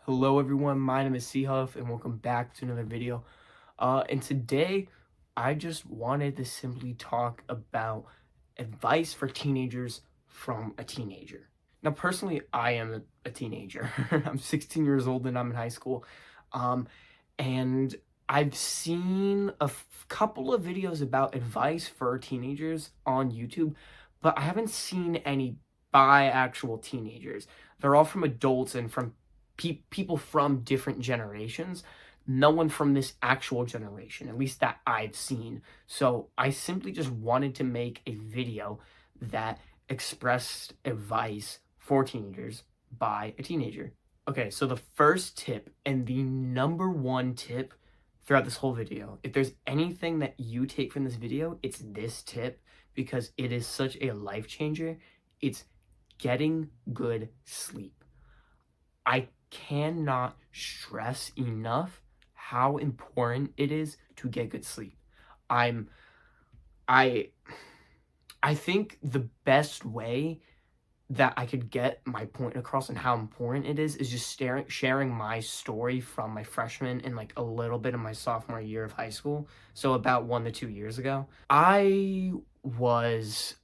Hello everyone, my name is C-huff and welcome back to another video. And today I just wanted to simply talk about advice for teenagers from a teenager. Now personally, I am a teenager. I'm 16 years old and I'm in high school. Um, and I've seen a couple of videos about advice for teenagers on YouTube, but I haven't seen any by actual teenagers. They're all from adults and from people from different generations, no one from this actual generation, at least that I've seen. So I simply just wanted to make a video that expressed advice for teenagers by a teenager. Okay, so the first tip and the number one tip throughout this whole video, if there's anything that you take from this video, it's this tip because it is such a life changer. It's getting good sleep. I cannot stress enough how important it is to get good sleep. I I think the best way that I could get my point across and how important it is just sharing my story from my freshman and like a little bit of my sophomore year of high school. So about 1 to 2 years ago, I was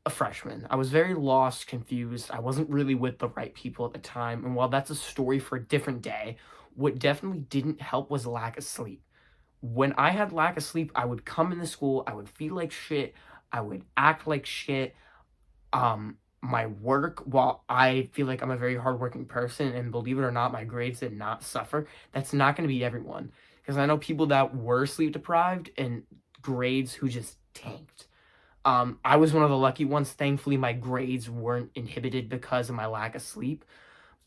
a freshman. I was very lost, confused. I wasn't really with the right people at the time. And while that's a story for a different day, what definitely didn't help was lack of sleep. When I had lack of sleep, I would come into school, I would feel like shit, I would act like shit. My work, while I feel like I'm a very hardworking person, and believe it or not, my grades did not suffer, that's not going to be everyone. Because I know people that were sleep deprived and grades who just tanked. I was one of the lucky ones. Thankfully, my grades weren't inhibited because of my lack of sleep,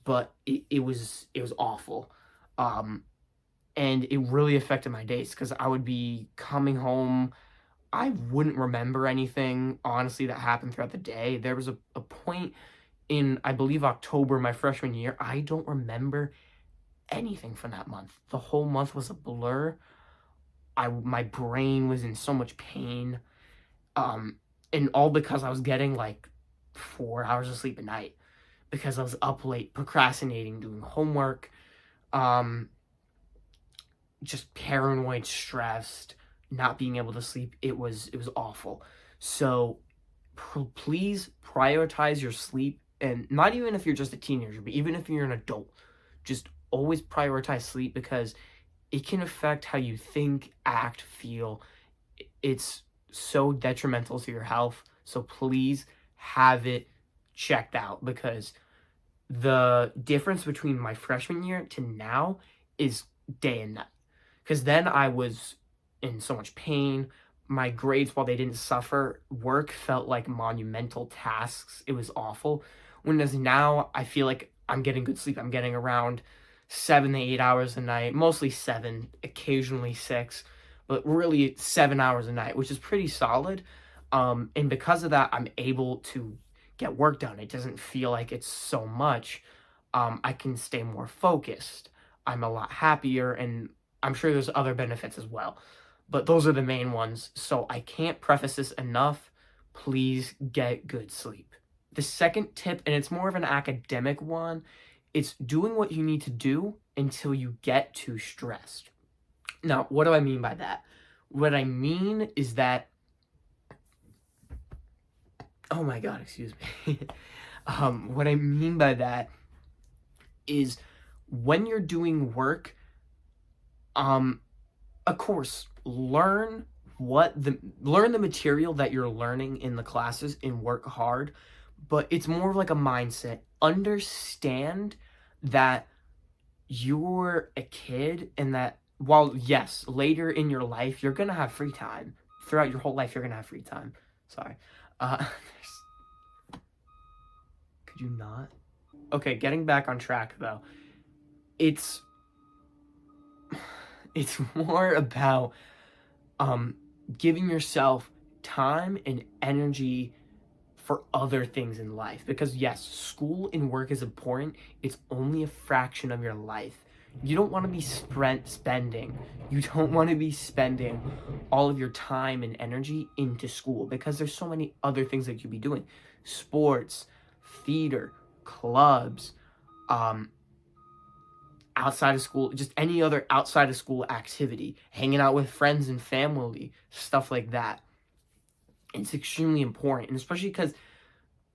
but it was awful. And it really affected my days because I would be coming home. I wouldn't remember anything, honestly, that happened throughout the day. There was a point in, I believe, October, my freshman year. I don't remember anything from that month. The whole month was a blur. My brain was in so much pain. And all because I was getting like 4 hours of sleep a night because I was up late, procrastinating, doing homework, just paranoid, stressed, not being able to sleep. It was awful. So please prioritize your sleep, and not even if you're just a teenager, but even if you're an adult, just always prioritize sleep because it can affect how you think, act, feel. It's so detrimental to your health. So please have it checked out because the difference between my freshman year to now is day and night. Because then I was in so much pain. My grades, while they didn't suffer, work felt like monumental tasks. It was awful. Whereas now I feel like I'm getting good sleep. I'm getting around 7 to 8 hours a night, mostly 7, occasionally 6, but really 7 hours a night, which is pretty solid. And because of that, I'm able to get work done. It doesn't feel like it's so much. I can stay more focused. I'm a lot happier, and I'm sure there's other benefits as well. But those are the main ones. So I can't preface this enough. Please get good sleep. The second tip, and it's more of an academic one, it's doing what you need to do until you get too stressed. Now, what do I mean by that? What I mean is that, oh my God, excuse me. What I mean by that is when you're doing work, of course, learn the material that you're learning in the classes and work hard, but it's more of like a mindset. Understand that you're a kid and that while, yes, later in your life, you're going to have free time. Throughout your whole life, you're going to have free time. Sorry. Could you not? Okay, getting back on track, though. It's more about giving yourself time and energy for other things in life. Because yes, school and work is important. It's only a fraction of your life. You don't want to be spending all of your time and energy into school because there's so many other things that you'd be doing. Sports, theater, clubs, outside of school, just any other outside of school activity, hanging out with friends and family, stuff like that. It's extremely important, and especially because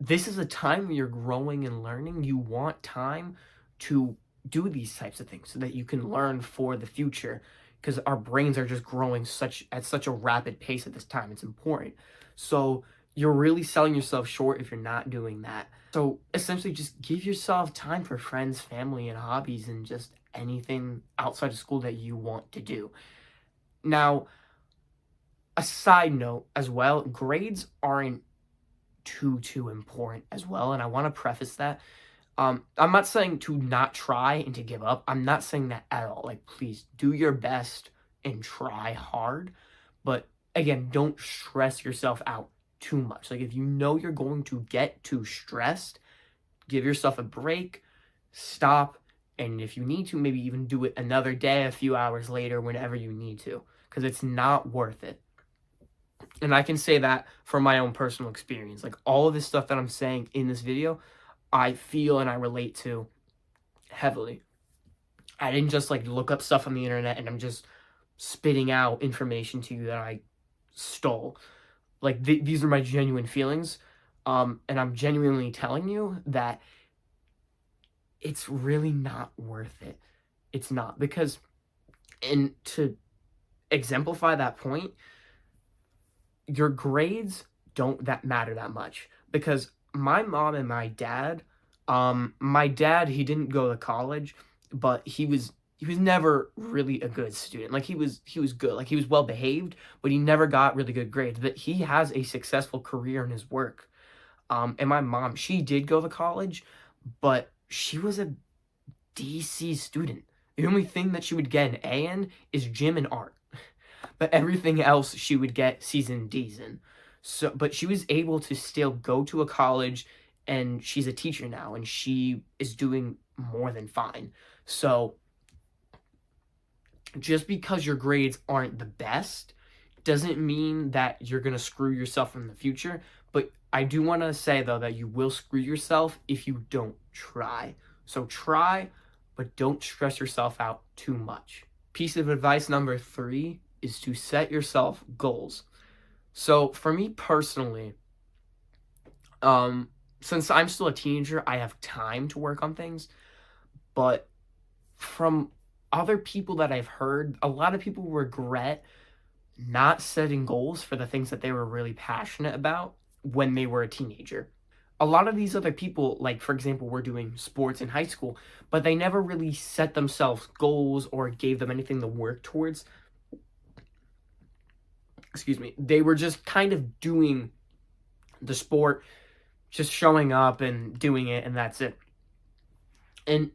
this is a time where you're growing and learning. You want time to do these types of things so that you can learn for the future, because our brains are just growing at such a rapid pace at this time. It's important. So you're really selling yourself short if you're not doing that. So essentially just give yourself time for friends, family, and hobbies, and just anything outside of school that you want to do. Now, a side note as well, grades aren't too important as well, and I want to preface that. I'm not saying to not try and to give up. I'm not saying that at all. Like, please do your best and try hard, but again, don't stress yourself out too much. Like, if you know you're going to get too stressed, give yourself a break, stop, and if you need to, maybe even do it another day, a few hours later, whenever you need to, because it's not worth it. And I can say that from my own personal experience. Like, all of this stuff that I'm saying in this video, I feel and I relate to heavily. I didn't just like look up stuff on the internet and I'm just spitting out information to you that I stole. Like, these are my genuine feelings. And I'm genuinely telling you that it's really not worth it. It's not, because, and to exemplify that point, your grades don't that matter that much, because my mom and my dad, he didn't go to college, but he was never really a good student. Like, he was good, like he was well behaved, but he never got really good grades. But he has a successful career in his work. And my mom, she did go to college, but she was a DC student. The only thing that she would get an A in is gym and art. But everything else she would get C's and D's in. So, but she was able to still go to a college, and she's a teacher now, and she is doing more than fine. So just because your grades aren't the best doesn't mean that you're going to screw yourself in the future. But I do want to say, though, that you will screw yourself if you don't try. So try, but don't stress yourself out too much. Piece of advice number 3 is to set yourself goals. So for me personally, since I'm still a teenager, I have time to work on things. But from other people that I've heard, a lot of people regret not setting goals for the things that they were really passionate about when they were a teenager. A lot of these other people, like, for example, were doing sports in high school, but they never really set themselves goals or gave them anything to work towards. Excuse me. They were just kind of doing the sport, just showing up and doing it, and that's it. And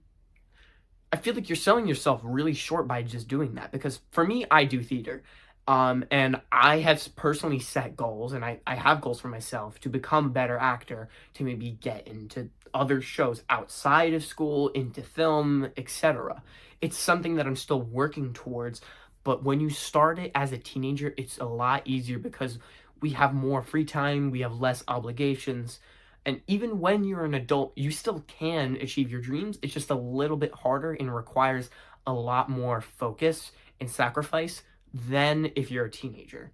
I feel like you're selling yourself really short by just doing that, because for me, I do theater. And I have personally set goals, and I have goals for myself to become a better actor, to maybe get into other shows outside of school, into film, etc. It's something that I'm still working towards, but when you start it as a teenager, it's a lot easier because we have more free time, we have less obligations, and even when you're an adult, you still can achieve your dreams. It's just a little bit harder and requires a lot more focus and sacrifice than if you're a teenager.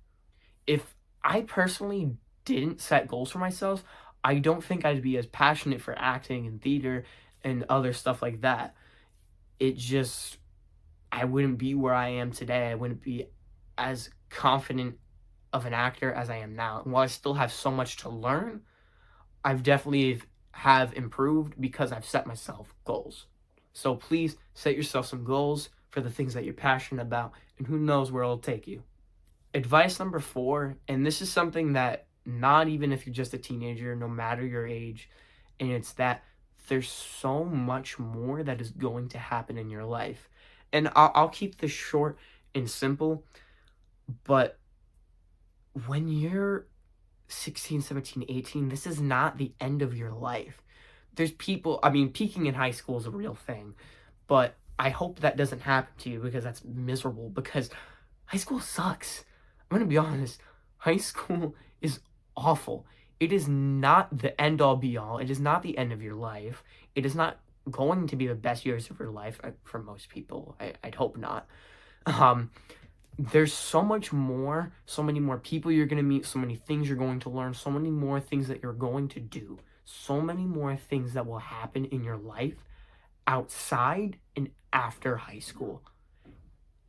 If I personally didn't set goals for myself, I don't think I'd be as passionate for acting and theater and other stuff like that. It just, I wouldn't be where I am today. I wouldn't be as confident of an actor as I am now. And while I still have so much to learn, I've definitely have improved because I've set myself goals. So please set yourself some goals for the things that you're passionate about, and who knows where it'll take you. Advice number 4, and this is something that not even if you're just a teenager, no matter your age, and it's that there's so much more that is going to happen in your life. And I'll keep this short and simple, but when you're 16, 17, 18, this is not the end of your life. There's people, I mean, peaking in high school is a real thing, but I hope that doesn't happen to you, because that's miserable, because high school sucks. I'm going to be honest. High school is awful. It is not the end all be all. It is not the end of your life. It is not going to be the best years of your life for most people. I'd hope not. Um, there's so much more, so many more people you're going to meet, so many things you're going to learn, so many more things that you're going to do, so many more things that will happen in your life outside and after high school.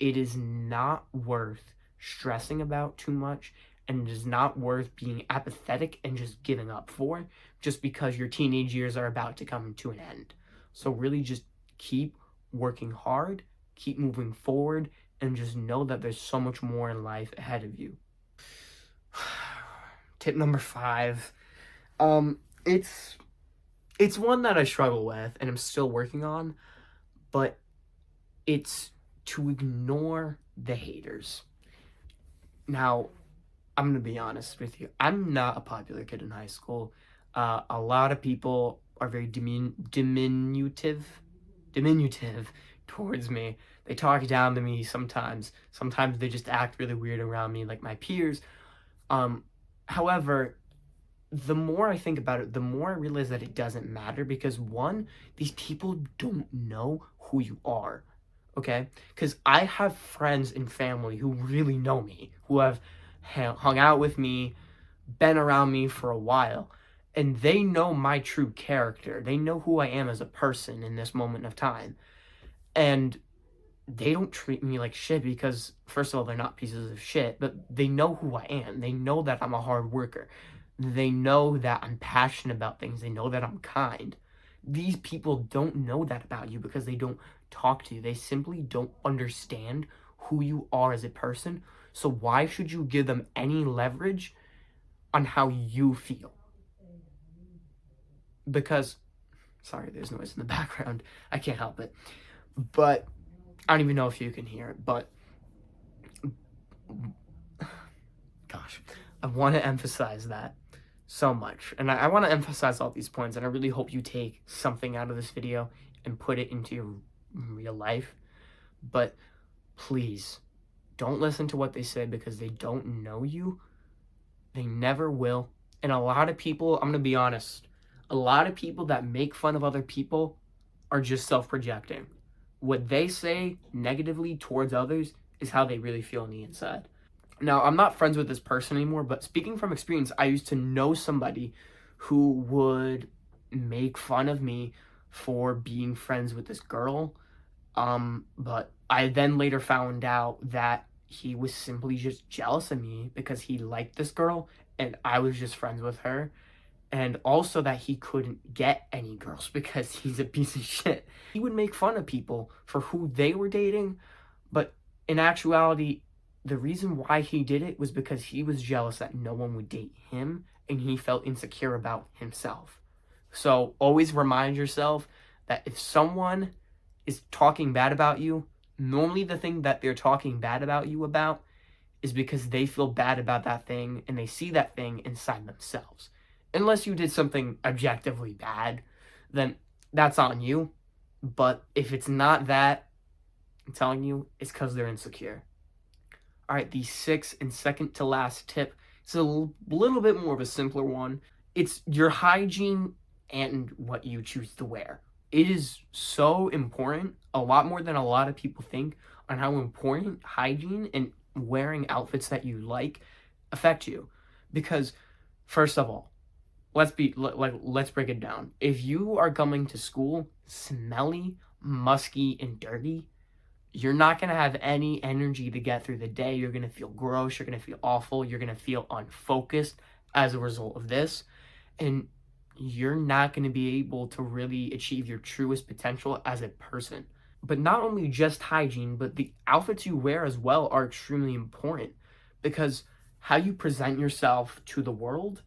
It is not worth stressing about too much, and it is not worth being apathetic and just giving up for just because your teenage years are about to come to an end. So really just keep working hard, keep moving forward, and just know that there's so much more in life ahead of you. Tip number 5. It's one that I struggle with and I'm still working on, but it's to ignore the haters. Now, I'm gonna be honest with you. I'm not a popular kid in high school. A lot of people are very diminutive towards me. They talk down to me sometimes. Sometimes they just act really weird around me, like my peers. However, the more I think about it, the more I realize that it doesn't matter because one, these people don't know who you are. Okay? Because I have friends and family who really know me, who have hung out with me, been around me for a while, and they know my true character. They know who I am as a person in this moment of time. And they don't treat me like shit because, first of all, they're not pieces of shit, but they know who I am. They know that I'm a hard worker. They know that I'm passionate about things. They know that I'm kind. These people don't know that about you because they don't talk to you. They simply don't understand who you are as a person. So why should you give them any leverage on how you feel? Because, sorry, there's noise in the background. I can't help it. But I don't even know if you can hear it, but gosh, I want to emphasize that so much. And I want to emphasize all these points, and I really hope you take something out of this video and put it into your real life. But please, don't listen to what they say because they don't know you. They never will. And a lot of people, I'm going to be honest, a lot of people that make fun of other people are just self-projecting. What they say negatively towards others is how they really feel on the inside. Now, I'm not friends with this person anymore, but speaking from experience, I used to know somebody who would make fun of me for being friends with this girl. But I then later found out that he was simply just jealous of me because he liked this girl and I was just friends with her. And also that he couldn't get any girls because he's a piece of shit. He would make fun of people for who they were dating, but in actuality, the reason why he did it was because he was jealous that no one would date him and he felt insecure about himself. So always remind yourself that if someone is talking bad about you, normally the thing that they're talking bad about you about is because they feel bad about that thing and they see that thing inside themselves. Unless you did something objectively bad, then that's on you. But if it's not that, I'm telling you, it's because they're insecure. All right, the 6th and second to last tip. It's a little bit more of a simpler one. It's your hygiene and what you choose to wear. It is so important, a lot more than a lot of people think, on how important hygiene and wearing outfits that you like affect you. Because, first of all, let's break it down. If you are coming to school smelly, musky, and dirty, you're not going to have any energy to get through the day. You're going to feel gross. You're going to feel awful. You're going to feel unfocused as a result of this. And you're not going to be able to really achieve your truest potential as a person. But not only just hygiene, but the outfits you wear as well are extremely important because how you present yourself to the world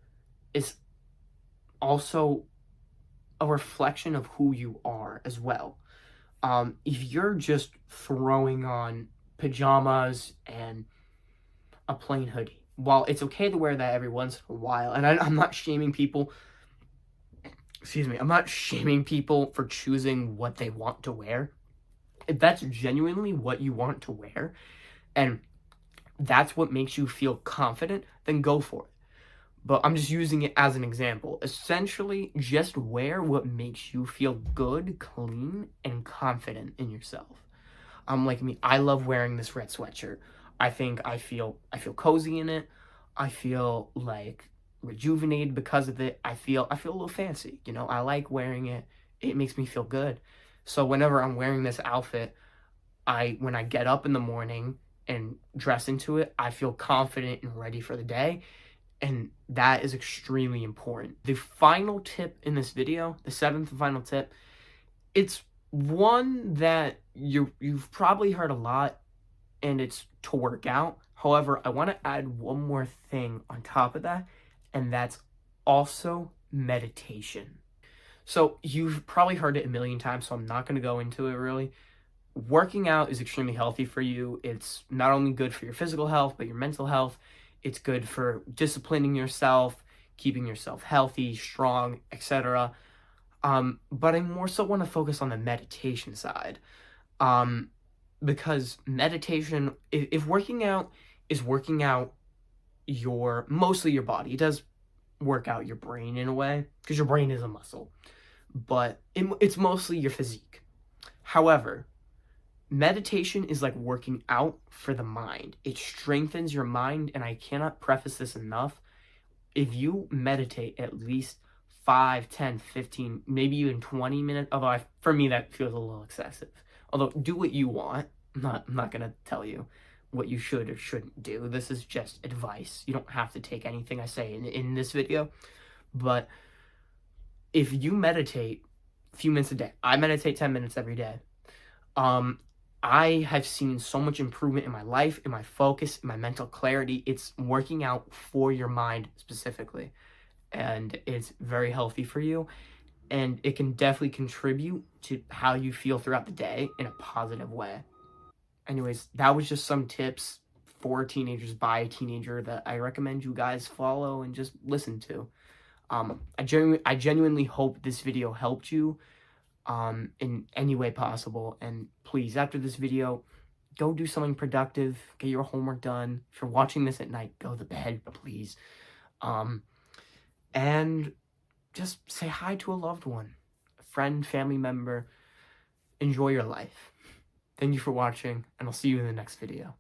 is also a reflection of who you are as well. If you're just throwing on pajamas and a plain hoodie, while it's okay to wear that every once in a while, and I'm not shaming people, I'm not shaming people for choosing what they want to wear. If that's genuinely what you want to wear, and that's what makes you feel confident, then go for it. but I'm just using it as an example. Essentially, just wear what makes you feel good, clean, and confident in yourself. Like me, I love wearing this red sweatshirt. I think I feel cozy in it. I feel like rejuvenated because of it. I feel a little fancy, you know. I like wearing it. It makes me feel good. So whenever I'm wearing this outfit, I when I get up in the morning and dress into it, I feel confident and ready for the day, and that is extremely important. The final tip in this video, the seventh and final tip, it's one that you've probably heard a lot, and it's to work out. However, I want to add one more thing on top of that, and that's also meditation. So you've probably heard it a million times, so I'm not going to go into it really. Working out is extremely healthy for you. It's not only good for your physical health, but your mental health. It's good for disciplining yourself, keeping yourself healthy, strong, etc. But I more so want to focus on the meditation side. Um, because meditation, if working out is working out mostly your body, it does work out your brain in a way, because your brain is a muscle, but it's mostly your physique. However, meditation is like working out for the mind. It strengthens your mind, and I cannot preface this enough. If you meditate at least 5, 10, 15, maybe even 20 minutes, although for me that feels a little excessive. Although, do what you want. I'm not going to tell you what you should or shouldn't do. This is just advice. You don't have to take anything I say in this video. But if you meditate a few minutes a day, I meditate 10 minutes every day. Um, I have seen so much improvement in my life, in my focus, in my mental clarity. It's working out for your mind specifically, and it's very healthy for you, and it can definitely contribute to how you feel throughout the day in a positive way. Anyways, that was just some tips for teenagers by a teenager that I recommend you guys follow and just listen to. I genuinely hope this video helped you in any way possible. And please, after this video, go do something productive, get your homework done. If you're watching this at night, go to bed, please. And just say hi to a loved one, a friend, family member. Enjoy your life. Thank you for watching, and I'll see you in the next video.